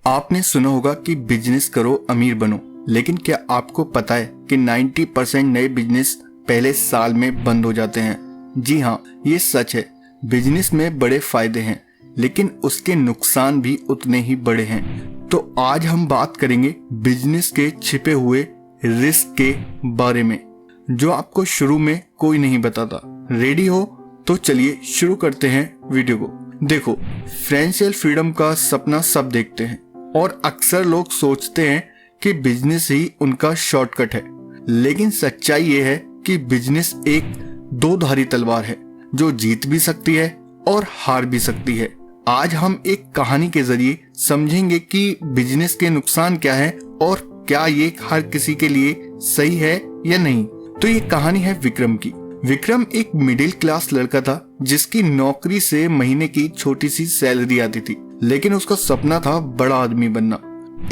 आपने सुना होगा कि बिजनेस करो अमीर बनो, लेकिन क्या आपको पता है कि 90% नए बिजनेस पहले साल में बंद हो जाते हैं। जी हाँ, ये सच है। बिजनेस में बड़े फायदे हैं, लेकिन उसके नुकसान भी उतने ही बड़े हैं। तो आज हम बात करेंगे बिजनेस के छिपे हुए रिस्क के बारे में, जो आपको शुरू में कोई नहीं बताता। रेडी हो तो चलिए शुरू करते हैं वीडियो को। देखो, फाइनेंशियल फ्रीडम का सपना सब देखते हैं और अक्सर लोग सोचते हैं कि बिजनेस ही उनका शॉर्टकट है, लेकिन सच्चाई ये है कि बिजनेस एक दो-धारी तलवार है जो जीत भी सकती है और हार भी सकती है। आज हम एक कहानी के जरिए समझेंगे कि बिजनेस के नुकसान क्या है और क्या ये हर किसी के लिए सही है या नहीं। तो ये कहानी है विक्रम की। विक्रम एक मिडिल क्लास लड़का था जिसकी नौकरी से महीने की छोटी सी सैलरी आती थी, लेकिन उसका सपना था बड़ा आदमी बनना।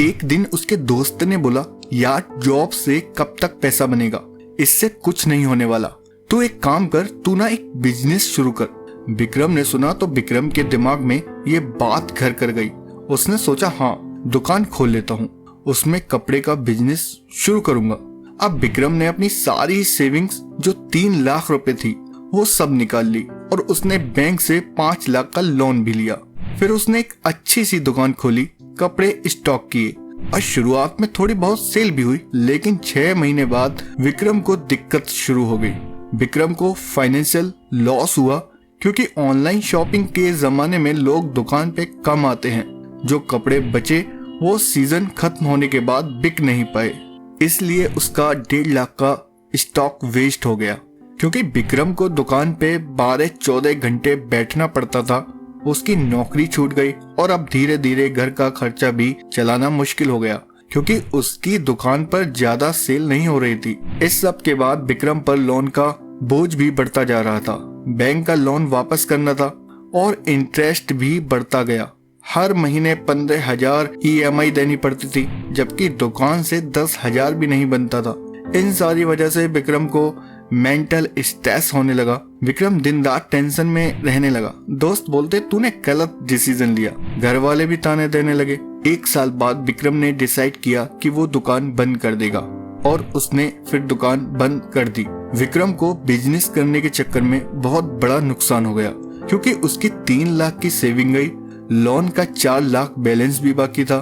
एक दिन उसके दोस्त ने बोला, यार जॉब से कब तक पैसा बनेगा, इससे कुछ नहीं होने वाला। तू एक काम कर, तू ना एक बिजनेस शुरू कर। विक्रम ने सुना तो विक्रम के दिमाग में ये बात घर कर गई। उसने सोचा, हाँ दुकान खोल लेता हूँ, उसमें कपड़े का बिजनेस शुरू करूंगा। अब विक्रम ने अपनी सारी सेविंग्स जो 3 लाख रुपए थी वो सब निकाल ली और उसने बैंक से 5 लाख का लोन भी लिया। फिर उसने एक अच्छी सी दुकान खोली, कपड़े स्टॉक किए और शुरुआत में थोड़ी बहुत सेल भी हुई, लेकिन 6 महीने बाद विक्रम को दिक्कत शुरू हो गई। विक्रम को फाइनेंशियल लॉस हुआ क्योंकि ऑनलाइन शॉपिंग के जमाने में लोग दुकान पे कम आते हैं। जो कपड़े बचे वो सीजन खत्म होने के बाद बिक नहीं पाए, इसलिए उसका 1.5 लाख का स्टॉक वेस्ट हो गया। क्योंकि विक्रम को दुकान पे 12-14 घंटे बैठना पड़ता था, उसकी नौकरी छूट गई और अब धीरे धीरे घर का खर्चा भी चलाना मुश्किल हो गया क्योंकि उसकी दुकान पर ज्यादा सेल नहीं हो रही थी। इस सब के बाद विक्रम पर लोन का बोझ भी बढ़ता जा रहा था। बैंक का लोन वापस करना था और इंटरेस्ट भी बढ़ता गया। हर महीने 15,000 EMI देनी पड़ती थी, जबकि दुकान से 10,000 भी नहीं बनता था। इन सारी वजह से विक्रम को मेंटल स्ट्रेस होने लगा। विक्रम दिन रात टेंशन में रहने लगा। दोस्त बोलते, तूने गलत डिसीजन लिया। घर वाले भी ताने देने लगे। 1 साल बाद विक्रम ने डिसाइड किया कि वो दुकान बंद कर देगा और उसने फिर दुकान बंद कर दी। विक्रम को बिजनेस करने के चक्कर में बहुत बड़ा नुकसान हो गया क्योंकि उसकी 3 लाख की सेविंग गई, लोन का 4 लाख बैलेंस भी बाकी था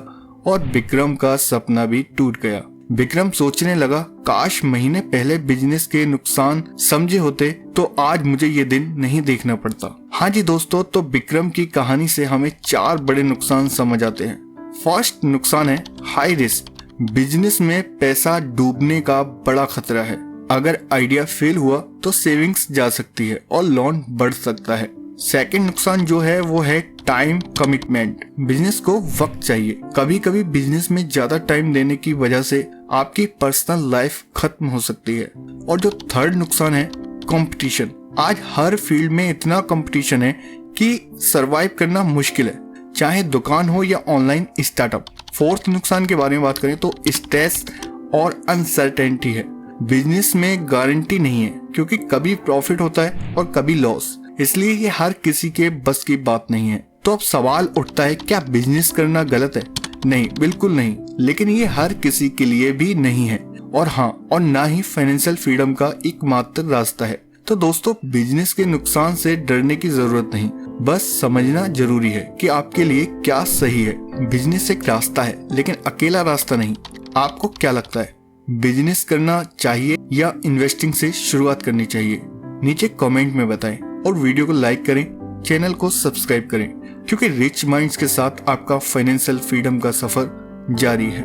और विक्रम का सपना भी टूट गया। विक्रम सोचने लगा, काश महीने पहले बिजनेस के नुकसान समझे होते तो आज मुझे ये दिन नहीं देखना पड़ता। हाँ जी दोस्तों, तो विक्रम की कहानी से हमें 4 बड़े नुकसान समझ आते हैं। फर्स्ट नुकसान है हाई रिस्क। बिजनेस में पैसा डूबने का बड़ा खतरा है। अगर आइडिया फेल हुआ तो सेविंग्स जा सकती है और लोन बढ़ सकता है। सेकंड नुकसान जो है वो है टाइम कमिटमेंट। बिजनेस को वक्त चाहिए। कभी कभी बिजनेस में ज्यादा टाइम देने की वजह से आपकी पर्सनल लाइफ खत्म हो सकती है। और जो थर्ड नुकसान है कंपटीशन। आज हर फील्ड में इतना कंपटीशन है कि सरवाइव करना मुश्किल है, चाहे दुकान हो या ऑनलाइन स्टार्टअप। फोर्थ नुकसान के बारे में बात करें तो स्ट्रेस और अनसर्टेनिटी है। बिजनेस में गारंटी नहीं है क्योंकि कभी प्रॉफिट होता है और कभी लॉस, इसलिए ये हर किसी के बस की बात नहीं है। तो अब सवाल उठता है, क्या बिजनेस करना गलत है? नहीं, बिल्कुल नहीं, लेकिन ये हर किसी के लिए भी नहीं है और हाँ, और ना ही फाइनेंशियल फ्रीडम का एकमात्र रास्ता है। तो दोस्तों, बिजनेस के नुकसान से डरने की जरूरत नहीं, बस समझना जरूरी है कि आपके लिए क्या सही है। बिजनेस एक रास्ता है, लेकिन अकेला रास्ता नहीं। आपको क्या लगता है, बिजनेस करना चाहिए या इन्वेस्टिंग से शुरुआत करनी चाहिए? नीचे कमेंट में बताएं और वीडियो को लाइक करें, चैनल को सब्सक्राइब करें, क्योंकि रिच माइंड्स के साथ आपका फाइनेंशियल फ्रीडम का सफर जारी है।